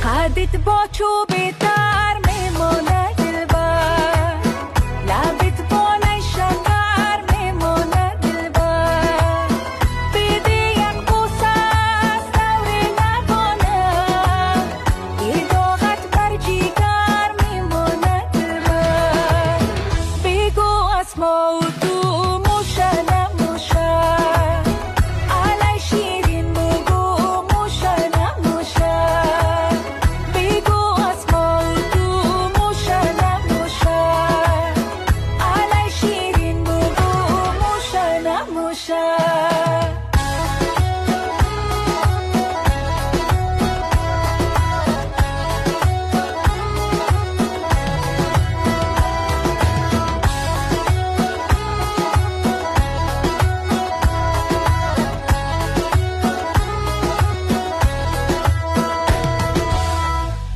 قدت با چوب تر میمونه دلبر، لبت با نیشکر میمونه دلبر. بیدی یک بوسه از دور لبانه، یه داغت بر جیگر میمونه دلبر. بگو از ما و تو موشه نموشه، علی شیرین بگو موشه نموشه. بگو از ما و تو موشه نموشه، علی شیرین بگو موشه نموشه.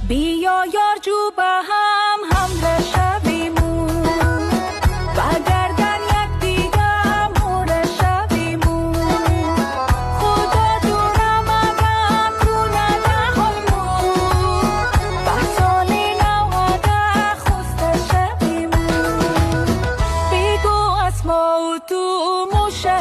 بیا یار جو به هم شویمون، بگردن یک دیگه مور شویمون. خدا دونم اگم رو ندهایمون، بحثانی نوده خوست شویمون. بگو از ما و تو موشه